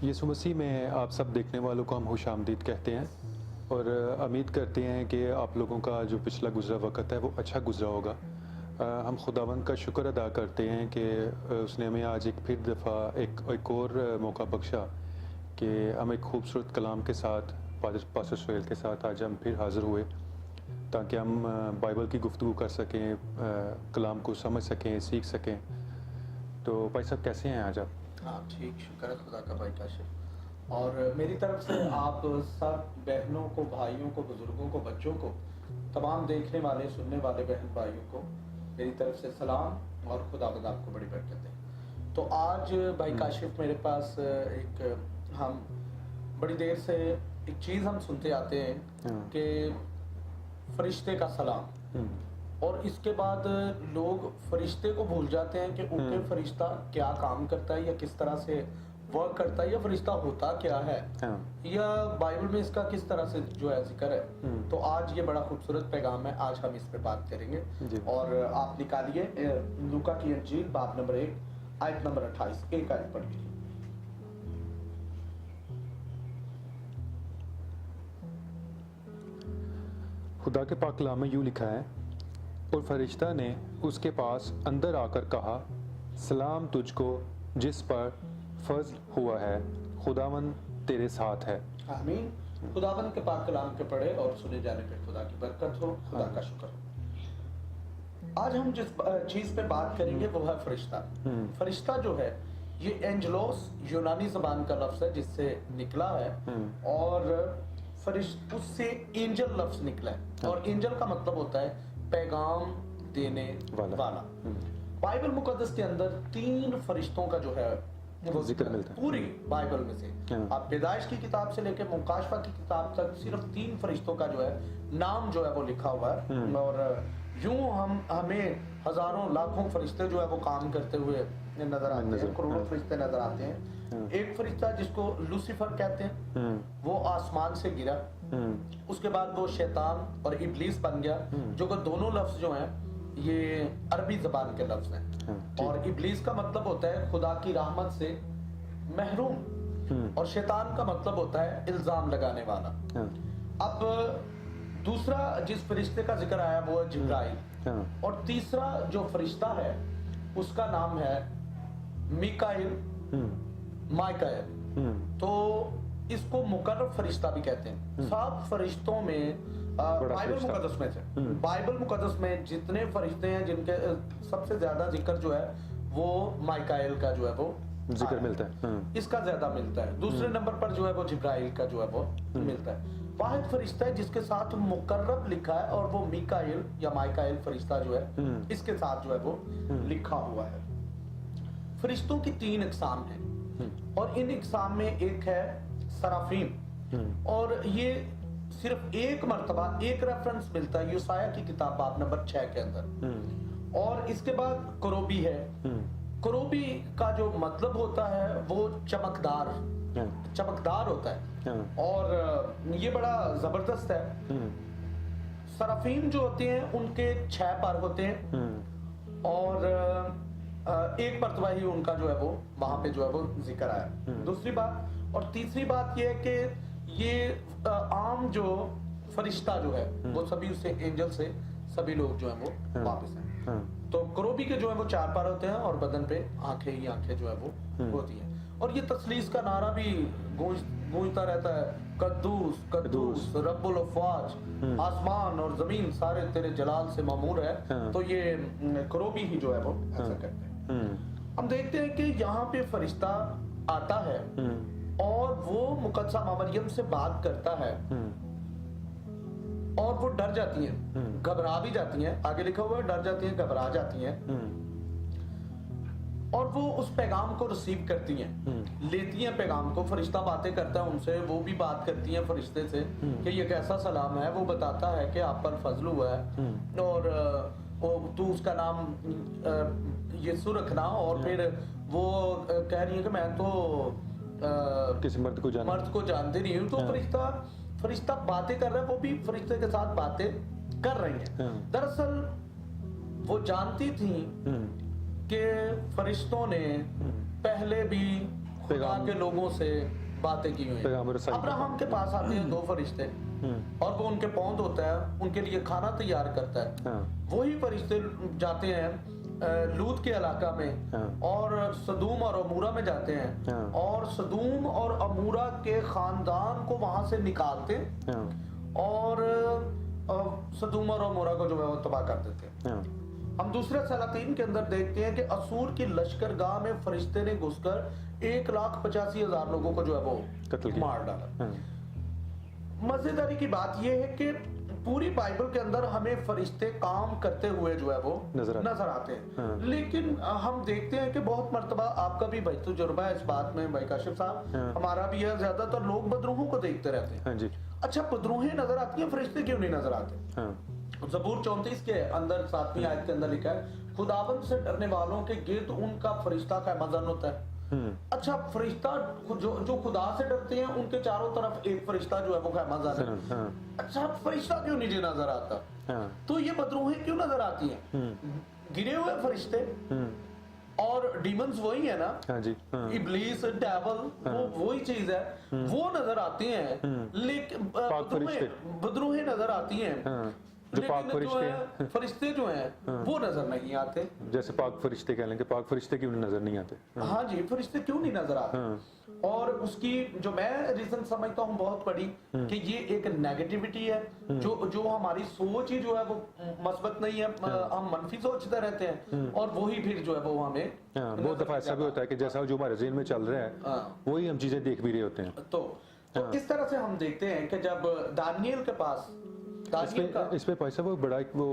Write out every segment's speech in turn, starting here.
यीशु मसीह में आप सब देखने वालों को हम खुशामदीद कहते हैं और उम्मीद करते हैं कि आप लोगों का जो पिछला गुज़रा वक़्त है वो अच्छा गुज़रा होगा। हम खुदावंद का शुक्र अदा करते हैं कि उसने हमें आज एक फिर दफ़ा एक और मौका बख्शा कि हम एक खूबसूरत कलाम के साथ पास्टर सोहेल के साथ आज हम फिर हाज़िर हुए ताकि हम बाइबल की गुफ्तगू कर सकें, कलाम को समझ सकें, सीख सकें। तो भाई साहब कैसे हैं आज आप? हाँ ठीक, शुक्र है खुदा का भाई काशिफ। और मेरी तरफ से आप सब बहनों को, भाइयों को, बुजुर्गों को, बच्चों को, तमाम देखने वाले सुनने वाले बहन भाइयों को मेरी तरफ से सलाम और खुदावंद आपको बड़ी बरकत दे। तो आज भाई काशिफ मेरे पास हम बड़ी देर से एक चीज़ हम सुनते आते हैं कि फरिश्ते का सलाम, और इसके बाद लोग फरिश्ते को भूल जाते हैं कि उनके फरिश्ता क्या काम करता है या किस तरह से वर्क करता है या फरिश्ता होता क्या है या बाइबल में इसका किस तरह से जो है जिक्र है। तो आज ये बड़ा खूबसूरत पैगाम है, आज हम इस पे बात करेंगे। और आप निकालिए लूका की इंजील बाब नंबर 1 आयत नंबर 28, एक आयत पढ़ लीजिए। खुदा के पाक कलाम में यूँ लिखा है, और फरिश्ता ने उसके पास अंदर आकर कहा, सलाम तुझको जिस पर फजल हुआ है, खुदावन तेरे साथ है। आमीन। खुदावन के पाक कलाम के पढ़े और सुने जाने पे खुदा की बरकत हो, खुदा का शुक्र हो। आज हम जिस चीज पे बात करेंगे वो है फरिश्ता। फरिश्ता जो है ये एंजलोस यूनानी जबान का लफ्ज है जिससे निकला है, और उससे एंजल लफ्ज निकला है, और एंजल का मतलब होता है पैगाम देने वाला। बाइबल मुकद्दस के अंदर 3 फरिश्तों का जो है वो जिक्र मिलता है पूरी बाइबल में से। आप पैदाइश की किताब से लेकर मुकाशफा की किताब तक सिर्फ 3 फरिश्तों का जो है नाम जो है वो लिखा हुआ है। और यूं हमें हजारों लाखों फरिश्ते जो है वो काम करते हुए नजर आते हैं, करोड़ों फरिश्ते नजर आते हैं। एक फरिश्ता जिसको लूसीफर कहते हैं वो आसमान से गिरा, उसके बाद वो शैतान और इब्लीस बन गया, जो कि दोनों लफ्ज जो हैं ये अरबी जबान के लफ्ज हैं। और इब्लीस का मतलब होता है खुदा की रहमत से महरूम, और शैतान का मतलब होता है इल्जाम लगाने वाला। अब दूसरा जिस फरिश्ते का जिक्र आया वो है जिब्राइल, और तीसरा जो फरिश्ता है उसका नाम है माइकाएल। तो इसको मुकर्रब फरिश्ता भी कहते हैं। 7 फरिश्तों में बाइबल मुकद्दस में जितने फरिश्ते हैं जिनके सबसे ज्यादा जिक्र जो है वो माइकाएल का जो है वो जिक्र मिलता है, इसका ज्यादा मिलता है। दूसरे नंबर पर जो है वो जिब्राइल का जो है वो मिलता है। वाहिद फरिश्ता है जिसके साथ मुकर्रब लिखा है, और वो मिकाएल या माइकाएल फरिश्ता जो है इसके साथ जो है वो लिखा हुआ है। फरिश्तों की 3 इकसाम है, और इन इकसाम में एक है सराफीम, और ये सिर्फ एक मर्तबा एक रेफरेंस मिलता है यूसाया की किताब बाब नंबर 6 के अंदर। और इसके बाद करोबी है। करोबी का जो मतलब होता है वो चमकदार होता है, और ये बड़ा जबरदस्त है। सराफीम जो होते हैं उनके 6 पर होते हैं, और एक मर्तबा ही उनका जो है वो वहां पे जो है वो जिक्र आया। दूसरी बात, और तीसरी बात ये है कि ये आम जो फरिश्ता जो है वो सभी उससे एंजल से सभी लोग जो है वो वापस हैं। तो करोबी के जो है वो 4 पर होते हैं, और बदन पे आंखें ही आंखें जो है वो होती हैं। और ये तस्लीस का नारा भी गूंजता रहता है, कद्दूस कद्दूस रब्बुल अफ़वाज, आसमान और जमीन सारे तेरे जलाल से मामूर है। तो ये करोबी ही जो है वो ऐसा करते हैं। हम देखते हैं कि यहाँ पे फरिश्ता आता है और वो मुकद्दसा माँ मरियम से बात करता है, और वो डर जाती हैं, घबरा भी जाती हैं। आगे लिखा हुआ है डर जाती हैं, घबरा जाती हैं, और वो उस पैगाम को रिसीव करती हैं, लेती हैं पैगाम को। फरिश्ता बातें करता है उनसे, वो भी बात करती हैं फरिश्ते से कि ये कैसा सलाम है। वो बताता है कि आप पर फजल हुआ है, और तू उसका नाम यीशु रखना। और फिर वो कह रही है कि मैं तो किसी मर्द को जानती नहीं हूँ। तो फरिश्ता बातें कर रहा है, वो भी फरिश्ते के साथ बातें कर रही हैं। दरअसल वो जानती थी कि फरिश्तों ने पहले भी खुदा पैगाम- के लोगों से बातें की हुई पैगाम रसाई हैं। अब्राहम के पास आते हैं दो फरिश्ते और वो उनके पौंद होता है, उनके लिए खाना तैयार करता है। हाँ। वही फरिश्ते जाते हैं लूत के इलाका में हाँ। और सदूम और अमूरा में जाते हैं हाँ। और सदूम और अमूरा के खानदान को वहां से निकालते हैं हाँ। और सदूम और अमूरा को जो है वो तबाह कर देते हैं। हाँ। हम दूसरे सलातीन के अंदर देखते हैं कि असूर की लश्करगाह में फरिश्ते ने घुसकर 1,85,000 लोगों को जो है वो कत्ल किया। मार डाला। हाँ। मजेदारी की बात यह है कि पूरी बाइबल के अंदर हमें फरिश्ते काम करते हुए जो है वो नजर आते हैं। हाँ। लेकिन हम देखते हैं कि बहुत मर्तबा आपका भी भाई तजुर्बा है इस बात में भाई काशिफ साहब, हाँ। हमारा भी है, ज्यादातर लोग बदरूहों को देखते रहते हैं। हाँ जी। अच्छा, बदरूहें नजर आती हैं, फरिश्ते क्यों नहीं नजर आते? हाँ। ज़बूर 34 के अंदर 7वीं आयत के अंदर लिखा है, खुदावंद से डरने वालों के गिर्द उनका फरिश्ता क़यामतन होता है। अच्छा, फरिश्ता जो खुदा से डरते हैं उनके चारों तरफ एक फरिश्ता जो है वो क़यामतन है। हाँ। अच्छा, फरिश्ता क्यों नहीं नजर आता? हाँ। तो ये बदरूहें क्यों नजर आती हैं? गिरे हुए फरिश्ते और डीमंस वही है ना, हाँ जी। हाँ। इब्लीस, डेविल, वो वही चीज है, वो नजर आती हैं। लेकिन बदरूहें नजर आती हैं। हाँ। जो पाक लेकिन फरिश्ते है फरिश्ते जो हैं वो नजर नहीं आते। जैसे पाक फरिश्ते कह लेंगे, पाक फरिश्ते क्यों नजर नहीं आते? हाँ जी, फरिश्ते क्यों नहीं नजर आते? हाँ। और उसकी जो मैं रीजन समझता हूँ बहुत बड़ी कि ये एक नेगेटिविटी है, जो हमारी सोच ही जो है वो मस्बत नहीं है, हम मनफी सोचते रहते हैं और वही फिर जो है वो हमें बहुत दफा ऐसा भी होता है कि जैसा जो हमारे ज़हन में चल रहा है वही हम चीजें देख भी रहे होते हैं। तो इस तरह से हम देखते हैं कि जब दानियल के पास इस पे भाई साहब वो बड़ा एक वो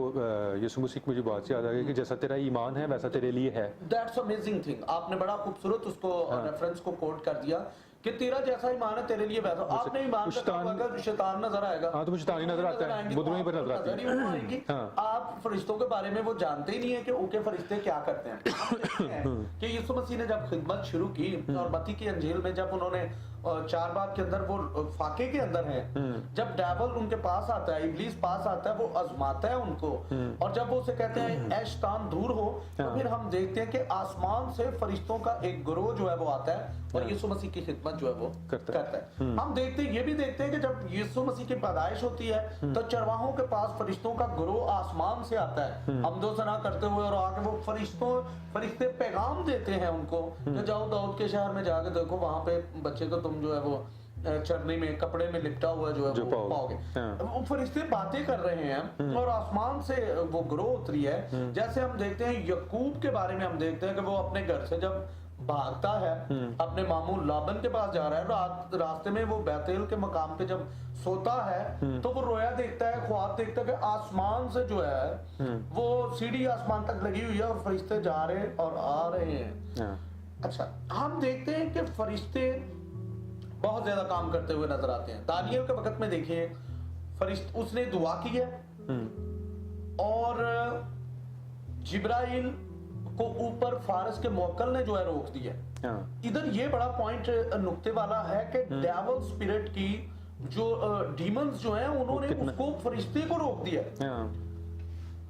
यीशु मसीह की मुझे बात याद आ गई कि जैसा तेरा ईमान है वैसा तेरे लिए है। That's amazing thing. आपने बड़ा खूबसूरत उसको रेफरेंस को कोट कर दिया कि तेरा जैसा ईमान है तेरे लिए वैसा। आपने ईमान का शैतान नजर आएगा। हाँ, तो मुझे शैतान नजर आता है, बुदरूही पर नजर आती है। आप फरिश्तों के बारे में वो जानते ही नहीं है कि उनके फरिश्ते क्या करते हैं। कि यीशु मसीह ने जब खिदमत शुरू की और मत्ती की अंजील में जब उन्होंने 4 बाब के अंदर वो फाके के अंदर है, जब डेविल उनके पास आता है, इब्लीस पास आता है, वो आजमाता है उनको और जब वो उसे कहते हैं ऐ शैतान दूर हो, तो फिर हम देखते हैं कि आसमान से फरिश्तों का एक गिरोह जो है वो आता है और यीशु मसीह की खिदमत जो है वो करता है। हम देखते हैं, ये भी देखते हैं कि जब यीशु मसीह की पैदाइश होती है तो चरवाहों के पास फरिश्तों का गिरोह आसमान से आता है हमदो सना करते हुए, और आके वो फरिश्ते पैगाम देते हैं उनको कि जाओ दाऊद के शहर में जाके देखो, वहां पे बच्चे को तुम जो है वो चरनी में कपड़े में लिपटा हुआ जो है वो पाओगे। वो फरिश्ते बातें कर रहे हैं और आसमान से वो गिरोह उतरी है। जैसे हम देखते हैं यकूब के बारे में, हम देखते हैं कि वो अपने घर से जब भागता है अपने मामू लाबन के पास जा रहा है, रास्ते में वो बैतेल के मकाम पे जब सोता है तो वो रोया देखता है, ख्वाब देखता है कि आसमान से जो है वो सीढ़ी आसमान तक लगी हुई है और फरिश्ते जा रहे और आ रहे हैं। अच्छा, हम देखते हैं कि फरिश्ते बहुत ज्यादा काम करते हुए नजर आते हैं। दानियल के वक्त में देखिए, फरिश्ते उसने दुआ की है और जिब्राइल को ऊपर फारस के मोक्कल ने जो है रोक दिया। इधर ये बड़ा पॉइंट नुक्ते वाला है कि डेविल स्पिरिट की जो डीमंस जो हैं उन्होंने उसको फरिश्ते को रोक दिया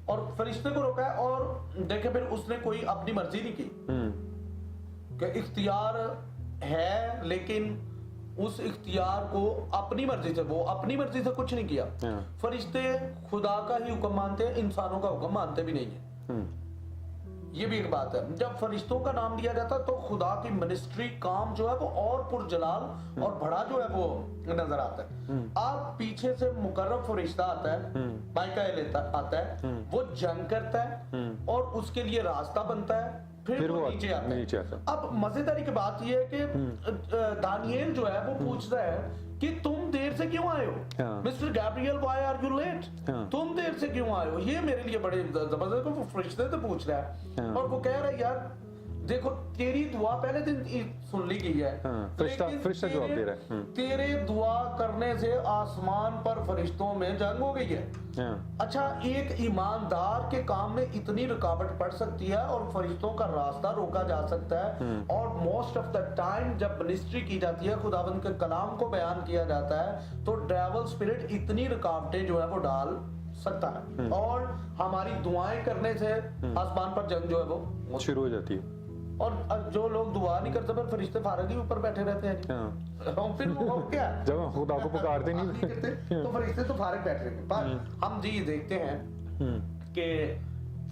और फरिश्ते को रोका है। और देखे फिर उसने कोई अपनी मर्जी नहीं की कि इख्तियार है, लेकिन उस इख्तियार को अपनी मर्जी से, वो अपनी मर्जी से कुछ नहीं किया। फरिश्ते खुदा का ही हुक्म मानते हैं, इंसानों का हुक्म मानते भी नहीं है। ये भी एक बात है। जब फरिश्तों का नाम लिया जाता है तो खुदा की मिनिस्ट्री काम जो है वो और पुरजलाल और बड़ा जो है वो नजर आता है। आप पीछे से मुकर्रब फरिश्ता आता है, माइकाएल आता है, वो जंग करता है और उसके लिए रास्ता बनता है, फिर वो नीचे आता है। अब मजेदारी की बात यह है कि दानियल जो है वो पूछता है कि तुम देर से क्यों आए हो, mister Gabriel, why are you late? तुम देर से क्यों आए हो? ये मेरे लिए बड़े जबरदस्त, वो फरिश्ते से पूछ रहा है और वो कह रहा है यार देखो तेरी दुआ पहले दिन सुन ली गई है, फरिश्ता जवाब दे रहा है, तेरे दुआ करने से आसमान पर फरिश्तों में जंग हो गई है। अच्छा, एक ईमानदार के काम में इतनी रुकावट पड़ सकती है और फरिश्तों का रास्ता रोका जा सकता है। और मोस्ट ऑफ द टाइम जब मिनिस्ट्री की जाती है, खुदावंद के कलाम को बयान किया जाता है, तो डेविल स्पिरिट इतनी रुकावटें जो है वो डाल सकता है और हमारी दुआएं करने से आसमान पर जंग जो है वो शुरू हो जाती है। और जो लोग दुआ नहीं करते फिर फरिश्ते फारग ही ऊपर बैठे रहते हैं जी। हाँ। फिर वो क्या जब हम खुदा को पुकारते नहीं करते तो फरिश्ते तो फारग बैठे रहते हैं। पर हम जी देखते हैं कि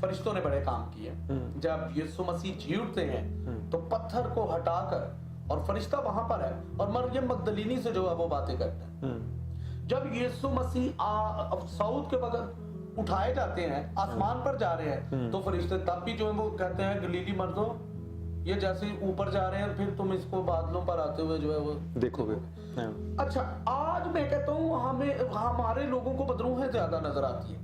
फरिश्तों ने बड़े काम किए। जब यीशु मसीह जी उठते हैं तो पत्थर को हटाकर, और फरिश्ता वहां पर है और मरियम मगदलीनी से जो है वो बातें करते हैं। जब यीशु मसीह सऊद के बगैर उठाए जाते हैं, आसमान पर जा रहे हैं, तो फरिश्ते तब भी जो है वो कहते हैं गलीली मर्दों, ये जैसे ऊपर जा रहे हैं फिर तुम इसको बादलों पर आते हुए जो है वो देखोगे। अच्छा, आज मैं कहता हूँ हमें हमारे लोगों को बदरूहें ज्यादा नजर आती है।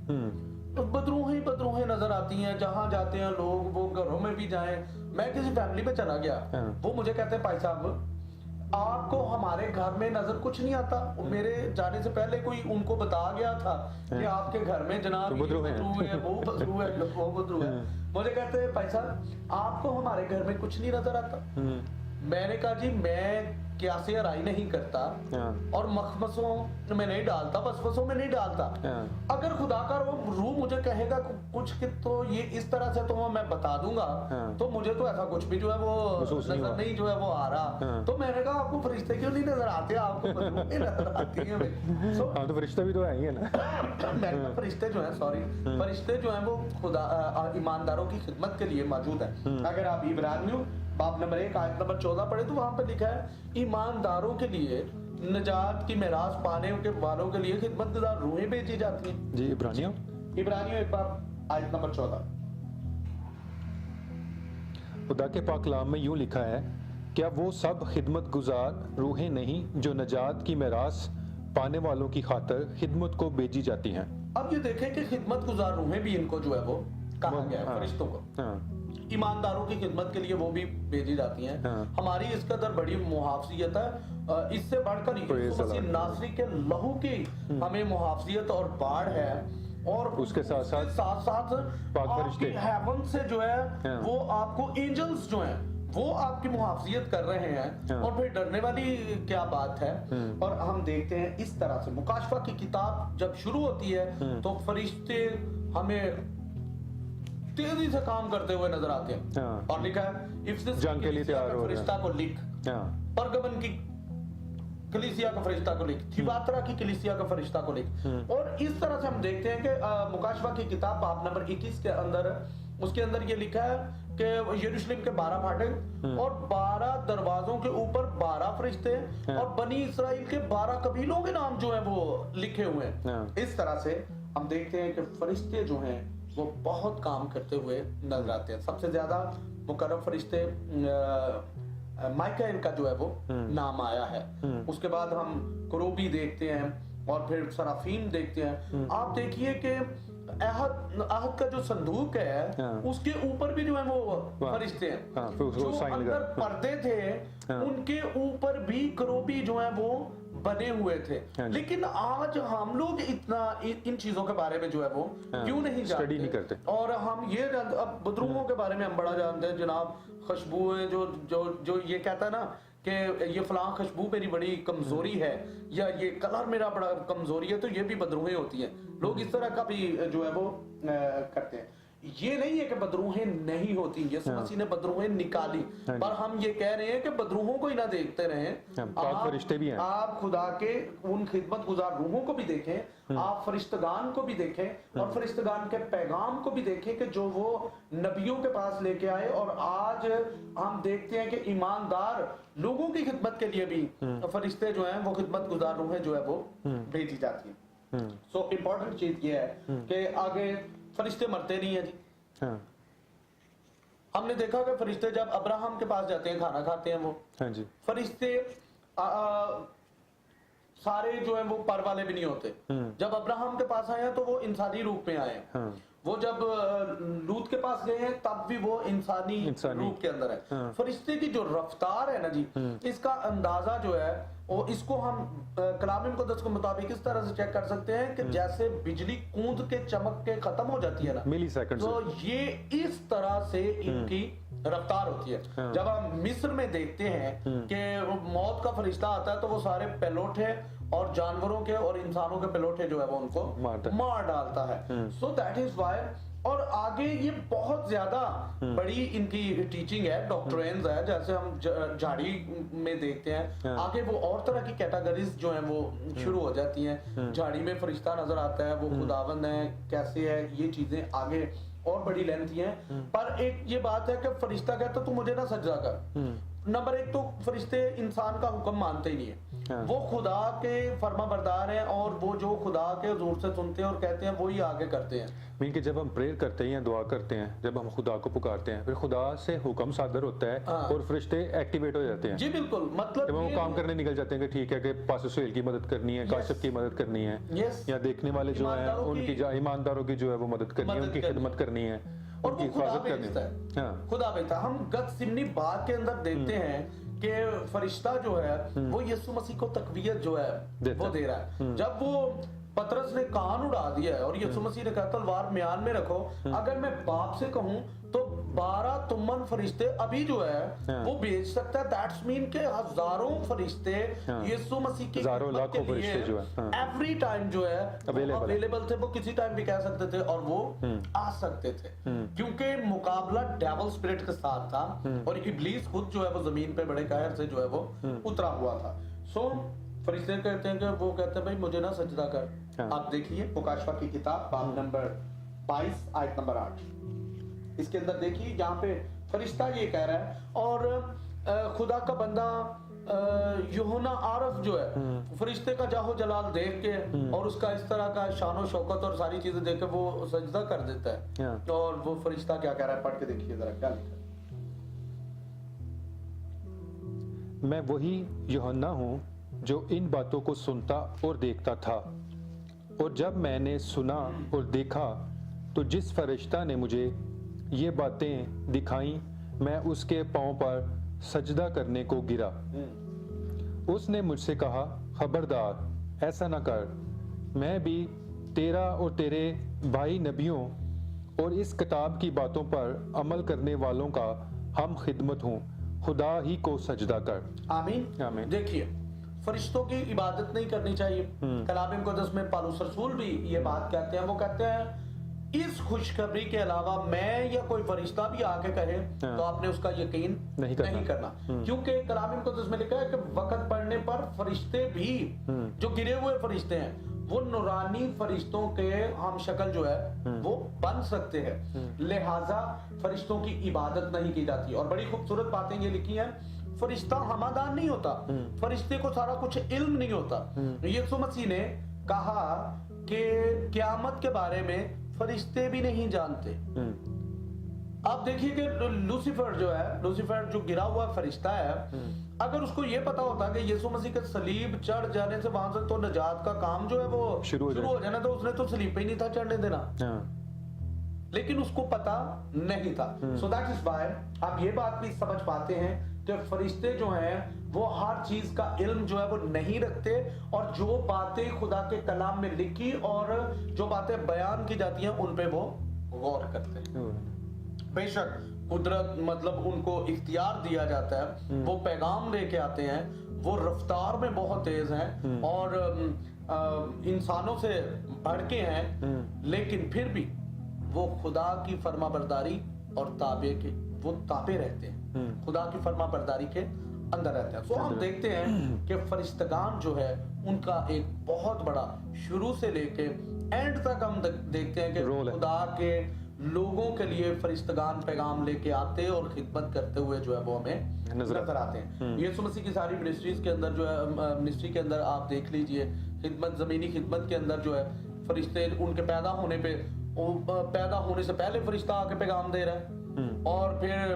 तो बदरूहें नजर आती हैं। जहां जाते हैं लोग, वो घरों में भी जाएं। मैं किसी फैमिली में चला गया, वो मुझे कहते हैं भाई साहब आपको हमारे घर में नजर कुछ नहीं आता। मेरे जाने से पहले कोई उनको बता गया था कि आपके घर में जनाब ये बदरू है, वो बदरू है, वो बदरू है। मुझे कहते हैं भाई साहब आपको हमारे घर में कुछ नहीं नजर आता। मैंने कहा जी मैं क्यासे अराई नहीं करता और मखमसों में नहीं डालता, वसवसों में नहीं डालता। अगर खुदा का रूह मुझे कहेगा कुछ कि तो ये इस तरह से तो मैं बता दूंगा, तो मुझे तो ऐसा कुछ भी जो है वो नजर नहीं जो है वो आ रहा। तो मैंने कहा आपको फरिश्ते क्यों नहीं नजर आते, आपको बदरूहें नजर आती हैं। तो फरिश्ते भी तो है ही है ना। मैंने कहा फरिश्ते जो है फरिश्ते जो है वो खुदा ईमानदारों की खिदमत के लिए मौजूद है। अगर आप इब्रानियों बाब नंबर 1 आयत नंबर 14 पढ़े तो वहां पर लिखा है ईमानदारों के लिए निजात की मिरास पाने के वालों के लिए खिदमतगार रूहें भेजी जाती हैं जी। इब्रानियों 1 बाब आयत नंबर 14। खुदा के पाक कलाम में यूं लिखा है, क्या वो सब खिदमत गुजार रूहें नहीं जो नजात की मिरास पाने वालों की खातर खिदमत को भेजी जाती हैं। अब ये देखें कि खिदमत गुजार रूहें भी इनको जो है वो कहा गया है फरिश्तों को। ईमानदारों की खिदमत के लिए वो भी भेजी जाती हैं। हमारी इस कदर बड़ी मुहाफियत है, इससे बढ़कर यीशु मसीह नासरी के लहू की हमें मुहाफियत और बाढ़ है। और उसके साथ साथ आपकी हेवन से जो है वो आपको एंजल्स जो हैं वो आपकी मुहाफियत कर रहे हैं। और फिर डरने वाली क्या बात है। और हम देखते हैं इस तरह से मुकाशफा की किताब जब शुरू होती है तो फरिश्ते हमें तेजी से काम करते हुए नजर आते हैं। और लिखा है जंग के लिए तैयार हो फरिश्ता को लिख, परगमन की कलीसिया का फरिश्ता को लिख, थिबात्रा की कलीसिया का फरिश्ता को लिख। और इस तरह से हम देखते हैं कि मुकाशफा की किताब बाब नंबर 21 के अंदर उसके अंदर ये लिखा है कि यरूशलेम के 12 फाटक और 12 दरवाजों के ऊपर 12 फरिश्ते और बनी इसराइल के 12 कबीलों के नाम जो है वो लिखे हुए हैं। इस तरह से हम देखते हैं कि फरिश्ते जो हैं वो बहुत काम करते हुए नजर आते हैं। सबसे ज्यादा मुकर्रम फरिश्ते माइकाएल का जो है वो नाम आया है। उसके बाद हम करूबी देखते हैं और फिर सराफीम देखते हैं। आप देखिए कि आहद का जो संदूक है उसके ऊपर भी जो है वो फरिश्ते हैं। जो अंदर पर्दे थे उनके ऊपर भी करूबी जो है वो बने हुए थे। लेकिन आज हम लोग इतना इन चीजों के बारे में जो है वो क्यों नहीं जानते, नहीं करते। और हम ये अब बदरूहों के बारे में हम बड़ा जानते हैं जनाब। खुशबुएं जो ये कहता है ना कि ये फलां खुशबू मेरी बड़ी कमजोरी है या ये कलर मेरा बड़ा कमजोरी है, तो ये भी बदरूहें होती हैं। लोग इस तरह का भी जो है वो करते हैं। ये नहीं है कि बदरूहें नहीं होती, यीशु मसीह ने बदरूहें निकाली, पर हम ये कह रहे हैं कि बदरूहों को ही ना देखते रहें। फरिश्ते भी हैं। आप खुदा के उन खिदमत गुजार रूहों को भी देखें, आप फरिश्तगान को भी देखें और फरिश्तगान के पैगाम को भी देखें कि जो वो नबियों के पास लेके आए। और आज हम देखते हैं कि ईमानदार लोगों की खिदमत के लिए भी फरिश्ते जो हैं वो खिदमत गुजार रूहें जो है वो भेजी जाती हैं। सो इम्पोर्टेंट चीज ये है कि आगे फरिश्ते मरते नहीं है जी। हमने देखा कि फरिश्ते जब अब्राहम के पास जाते हैं खाना खाते हैं वो फरिश्ते सारे जो है वो पर वाले भी नहीं होते। जब अब्राहम के पास आए हैं तो वो इंसानी रूप में आए हैं। वो जब लूत के पास गए हैं तब भी वो इंसानी रूप के अंदर है। फरिश्ते की जो रफ्तार है ना जी, इसका अंदाजा जो है और इसको हम कलाम मुक़द्दस के मुताबिक इस तरह से चेक कर सकते हैं कि जैसे बिजली कूद के चमक के खत्म हो जाती है ना मिली सेकंड, तो ये इस तरह से इनकी रफ्तार होती है। जब हम मिस्र में देखते हैं कि मौत का फरिश्ता आता है तो वो सारे पेलोठे और जानवरों के और इंसानों के पेलोठे जो है वो उनको मार डालता है। सो दैट इज व्हाई और आगे ये बहुत ज्यादा बड़ी इनकी टीचिंग है, डॉक्ट्रेन्स है, जैसे हम झाड़ी में देखते हैं, आगे वो और तरह की कैटेगरीज जो हैं वो शुरू हो जाती हैं। झाड़ी में फरिश्ता नजर आता है, वो खुदावंद है, कैसे है, ये चीजें आगे और बड़ी लेंथी हैं। पर एक ये बात है कि फरिश्ता कहता तू मुझे ना सजदा कर। नंबर एक तो फरिश्ते इंसान का हुक्म मानते ही नहीं है, वो खुदा के फर्मा बरदार हैं और वो जो खुदा के हुजूर से सुनते हैं और कहते हैं वही आगे करते हैं। मीन कि जब हम प्रेयर करते हैं या दुआ करते हैं, जब हम खुदा को पुकारते हैं, फिर खुदा से हुक्म सादर होता है और फरिश्ते एक्टिवेट हो जाते हैं। जी बिल्कुल, मतलब जब वो काम करने निकल जाते हैं कि ठीक है कि पास्टर सुहेल की मदद करनी है, काशिफ की मदद करनी है, या देखने वाले जो हैं उनकी ईमानदारों की जो है वो मदद करनी है, उनकी खिदमत करनी है, और उनकी वो खुदा हिफाजत करनी भेजता है। है, खुदा भेजता है। हम गत सिमनी बाग के अंदर देखते हैं कि फरिश्ता जो है वो यीशु मसीह को तकवीयत जो है वो दे रहा है। जब वो पतरस ने कान उड़ा दिया है और यीशु मसीह ने कहा तलवार म्यान में रखो, अगर मैं बाप से कहूं तो 12 तुमन फरिश्ते अभी जो है वो भेज सकता है। दैट्स मीन के हजारों फरिश्ते यीशु मसीह की हजारों लाखों फरिश्ते जो है एवरी टाइम जो है अवेलेबल थे। वो किसी टाइम भी कह सकते थे और वो आ सकते थे, क्योंकि मुकाबला डेविल स्पिरिट के साथ था और इब्लीस खुद जो है वो जमीन पे बड़े कहर से जो है वो उतरा हुआ था। सो फरिश्ते कहते हैं कि वो कहते हैं भाई मुझे ना सजदा कर। आप देखिए मुकाशवा की किताब बाब नंबर 22 आयत नंबर 8, इसके अंदर देखिए यहाँ पे फरिश्ता ये कह रहा है और खुदा का बंदा यूहन्ना आरफ जो है फरिश्ते का जाहो जलाल देख के और उसका इस तरह का शानो शौकत और सारी चीजें देख के वो सजदा कर देता है। और वो फरिश्ता क्या कह रहा है, पढ़ के देखिए जरा क्या लिखा है। मैं वही यूहन्ना हूँ जो इन बातों को सुनता और देखता था, और जब मैंने सुना और देखा तो जिस फरिश्ता ने मुझे ये बातें दिखाई मैं उसके पांव पर सजदा करने को गिरा। उसने मुझसे कहा खबरदार ऐसा ना कर, मैं भी तेरा और तेरे भाई नबियों और इस किताब की बातों पर अमल करने वालों का हम खिदमत हूँ, खुदा ही को सजदा कर। आमीन। आमीन। देखिए फरिश्तों की इबादत नहीं करनी चाहिए। कलाम मुकद्दस में पौलुस रसूल भी ये बात कहते हैं, वो कहते हैं इस खुशखबरी के अलावा मैं या कोई फरिश्ता भी आके कहे तो आपने उसका यकीन नहीं करना। क्योंकि कलाम मुकद्दस में लिखा है कि वक्त पड़ने पर फरिश्ते भी जो गिरे हुए फरिश्ते हैं वो नूरानी फरिश्तों के हम शक्ल जो है वो बन सकते हैं, लिहाजा फरिश्तों की इबादत नहीं की जाती। और बड़ी खूबसूरत बातें ये लिखी हैं, फरिश्ता हमादान नहीं होता, फरिश्ते को सारा कुछ इल्म नहीं होता। यीशु मसीह ने कहा कि क़यामत के बारे में फरिश्ते भी नहीं जानते। आप देखिए कि लूसीफर जो है, लूसीफर जो गिरा हुआ फरिश्ता है, अगर उसको ये पता होता कि यीशु मसीह के सलीब चढ़ जाने से वहां से तो निजात का काम जो है वो शुरू हो जाना, तो उसने तो सलीब पे ही नहीं था चढ़ने देना, लेकिन उसको पता नहीं था। सो दैट इज व्हाई आप ये बात भी समझ पाते हैं कि फरिश्ते जो हैं वो हर चीज का इल्म जो है वो नहीं रखते, और जो बातें खुदा के कलाम में लिखी और जो बातें बयान की जाती हैं उन पे वो गौर करते हैं। बेशक कुदरत मतलब उनको इख्तियार दिया जाता है, वो पैगाम लेके आते हैं, वो रफ्तार में बहुत तेज हैं और इंसानों से बढ़ के हैं, लेकिन फिर भी वो खुदा की फर्माबरदारी और ताबे के वो ताबे रहते हैं, खुदा की फर्माबरदारी के अंदर रहते हैं। तो हम देखते हैं कि फरिश्तगान जो है उनका एक बहुत बड़ा शुरू से लेके एंड तक हम देखते हैं कि खुदा के लोगों के लिए फरिश्तगान पैगाम लेके आते और खिदमत करते हुए जो है वो हमें नजर आते हैं। यीशु मसीह की सारी मिनिस्ट्रीज के अंदर जो है, मिनिस्ट्री के अंदर आप देख लीजिए, खिदमत ज़मीनी खिदमत के अंदर जो है फरिश्ते उनके पैदा होने पे, पैदा होने से पहले फरिश्ता आके पैगाम दे रहा है, और फिर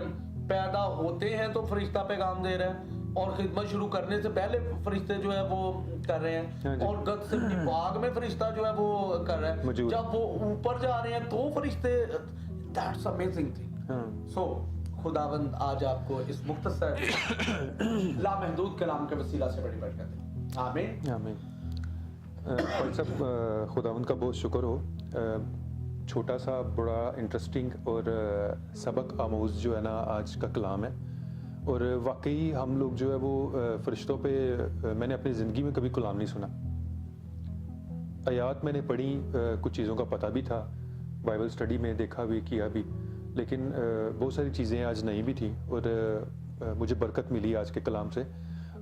पैदा होते हैं तो फरिश्ता पैगाम दे रहा है, और खिदमत शुरू करने से पहले फरिश्ते जो है वो कर रहे हैं, और गत से बाग में फरिश्ता जो है वो कर रहा है, जब वो ऊपर जा रहे हैं तो फरिश्ते, दैट्स अमेजिंग थिंग। सो खुदावंद आज आपको इस मुख्तसर लामहदूद कलाम के वसीला से बड़ी बरकत दे। आमीन आमीन। सब खुदावंद का बहुत शुक्र हो। छोटा सा बड़ा इंटरेस्टिंग और सबक आमोज जो है ना आज का कलाम है, और वाकई हम लोग जो है वो फरिश्तों पे मैंने अपनी ज़िंदगी में कभी कलाम नहीं सुना। आयात मैंने पढ़ी, कुछ चीज़ों का पता भी था, बाइबल स्टडी में देखा भी, किया भी, लेकिन बहुत सारी चीज़ें आज नहीं भी थी और मुझे बरकत मिली आज के कलाम से,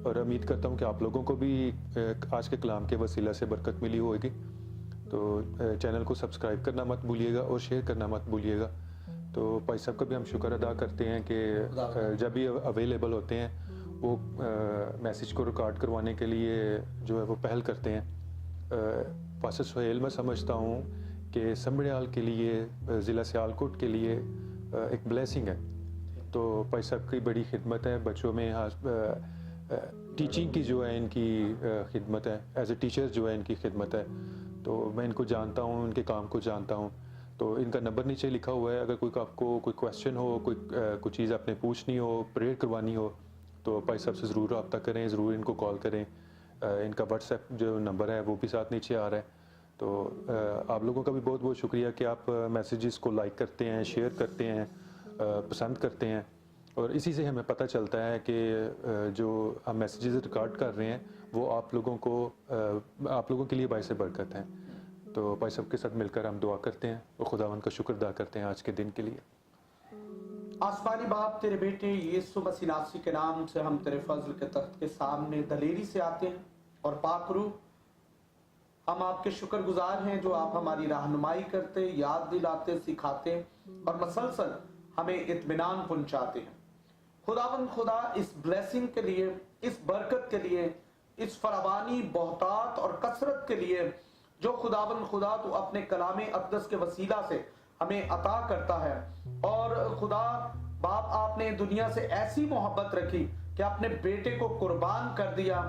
और उम्मीद करता हूँ कि आप लोगों को भी आज के कलाम के वसीला से बरकत मिली होगी। तो चैनल को सब्सक्राइब करना मत भूलिएगा और शेयर करना मत भूलिएगा। तो भाई साहब का भी हम शुक्र अदा करते हैं कि जब भी अवेलेबल होते हैं वो मैसेज को रिकॉर्ड करवाने के लिए जो है वो पहल करते हैं। पास्टर सुहेल, मैं समझता हूँ कि समड़ियाल के लिए, ज़िला सियालकोट के लिए एक ब्लेसिंग है। तो भाई साहब की बड़ी खिदमत है, बच्चों में टीचिंग की जो है इनकी खिदमत है, एज ए टीचर जो है इनकी खिदमत है। तो मैं इनको जानता हूँ, इनके काम को जानता हूँ। तो इनका नंबर नीचे लिखा हुआ है, अगर कोई आपको कोई क्वेश्चन हो, कोई चीज़ आपने पूछनी हो, प्रेयर करवानी हो, तो भाई साहब से ज़रूर रब्ता करें, ज़रूर इनको कॉल करें। इनका व्हाट्सएप जो नंबर है वो भी साथ नीचे आ रहा है। तो आप लोगों का भी बहुत बहुत शुक्रिया कि आप मैसेजेस को लाइक करते हैं, शेयर करते हैं, पसंद करते हैं, और इसी से हमें पता चलता है कि जो हम मैसेजेस रिकॉर्ड कर रहे हैं वो आप लोगों के लिए बाइस बरकत हैं। तो भाई साहब के साथ मिलकर हम दुआ करते हैं और खुदावंद का शुक्र अदा करते हैं आज के दिन के लिए। आसमानी बाप, तेरे बेटे यीशु मसीह नासरी के नाम से हम तेरे फजल के तख्त के सामने दलेरी से आते हैं, और पाक रूह, हम आपके शुक्रगुजार हैं जो आप हमारी रहनुमाई करते, याद दिलाते, सिखाते और मसलसल हमें इत्मीनान पहुंचाते हैं। खुदावंद खुदा, इस ब्लेसिंग के लिए, इस बरकत के लिए, इस फरावानी, बहुतात और कसरत के लिए जो खुदावंद खुदा तू अपने कलामे अक़दस के वसीला से हमें अता करता है। और खुदा बाप, आपने दुनिया से ऐसी मोहब्बत रखी कि अपने बेटे को कुर्बान कर दिया,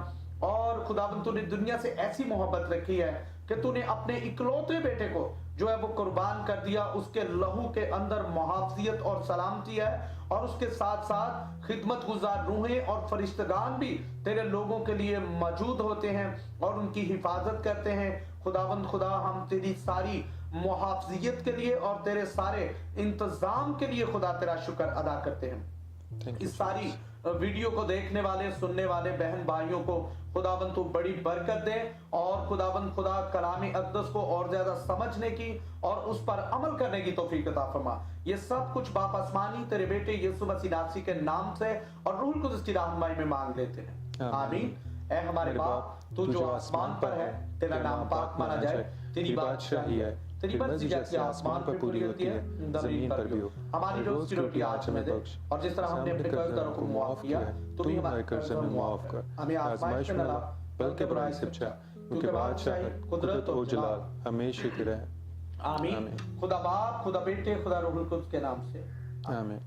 और खुदावंद तूने दुनिया से ऐसी मोहब्बत रखी है कि तूने अपने इकलौते बेटे को जो है वो कुर्बान कर दिया। उसके लहू के अंदर मुहाफ़ियत और सलामती है, और उसके साथ साथ खिदमत गुजार रूहें और फरिश्तगान भी तेरे लोगों के लिए मौजूद होते हैं और उनकी हिफाजत करते हैं। खुदावंद खुदा, हम तेरी सारी मुहाफ़ियत के लिए और तेरे सारे इंतजाम के लिए खुदा तेरा शुक्र अदा करते हैं। इस सारी वीडियो को देखने वाले, सुनने वाले बहन भाइयों को खुदावंद तू बड़ी बरकत दे, और खुदावंद खुदा कलामी अक़दस को और ज्यादा समझने की और उस पर अमल करने की तौफीक अता फरमा। ये सब कुछ बाप आसमानी तेरे बेटे यीशु मसीह नासरी के नाम से और रूहुल कुद्स की रहनुमाई में मांग लेते हैं, आमीन। ऐ हमारे बाप, तू जो आसमान पर है, तेरा नाम पाक माना जाए, तेरी बादशाही है, तेरी मर्जी जैसे आसमान पर पूरी होती है जमीन पर भी हो। हमारी रोज की रोटी आज हमें दे, और जिस तरह हमने अपने कर्जदारों को माफ किया, तू भी हमारे कर्ज हमें माफ कर, हमें आज़माइश में न ला बल्कि बुराई से बचा, क्योंकि बादशाही, कुदरत और जलाल हमेशा की रहे। आमीन। खुदा बाप, खुदा बेटे, खुदा रूहुल कुद्स के नाम से, आमीन।